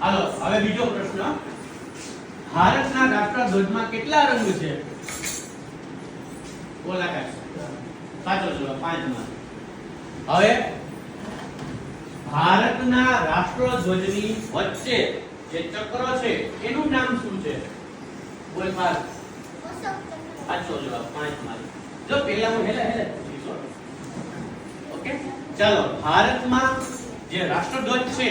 હાલો હવે બીજો પ્રશ્ન, ભારતના રાષ્ટ્રધ્વજમાં કેટલા રંગ છે? બોલ આકાશ. સાચો જવાબ 5 માં. હવે ભારતના રાષ્ટ્રધ્વજની વચ્ચે જે ચક્ર છે એનું નામ શું છે? બોલ પાસ. સાચો જવાબ 5 માં. જો પહેલા હું હેલા પૂછીશ. ઓકે, ચાલો ભારતમાં જે રાષ્ટ્રધ્વજ છે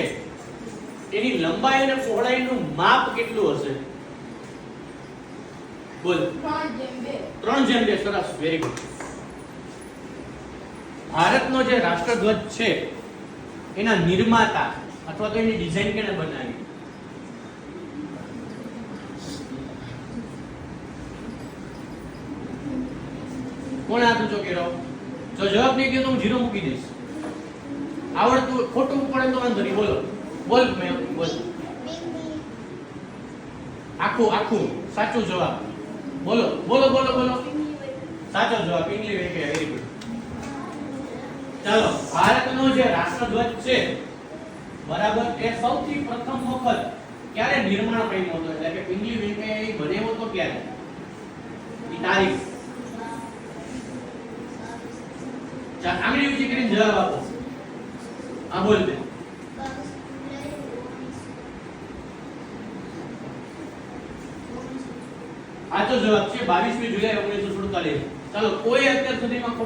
એની લંબાઈ અને પહોળાઈનું માપ કેટલું હશે? બોલ. 3:2. સરસ, વેરી ગુડ. ભારતનો જે રાષ્ટ્રધ્વજ છે એના નિર્માતા અથવા તો એની ડિઝાઇન કેને બનાવી? કોણે હાથ ઊંચો કર્યો? જો જવાબ નહીં દે તો હું 0 મૂકી દઈશ. આવડતું ખોટું પડે તો વાંધો નહીં. બોલો બોલ. મેં બોલ. આખું સાચું જવાબ. બોલો બોલો બોલો બોલો. સાચો જવાબ પિંગલી વેંકૈયા. Very good. ચાલો, ભારતનો જે રાષ્ટ્રધ્વજ છે બરાબર, એ સૌથી પ્રથમ વખત ક્યારે નિર્માણ પામ્યો હતો? એટલે કે પિંગલી વેંકૈયાએ બનાવ્યો તો ક્યારે? ઈ તારીખ. ચાલ, આંગળી ઊંચી કરીને જવાબ આપો. આ બોલ દે. સાચો જવાબ છે 22મી જુલાઈ 1947. ચાલો, કોઈ અત્યાર સુધીમાં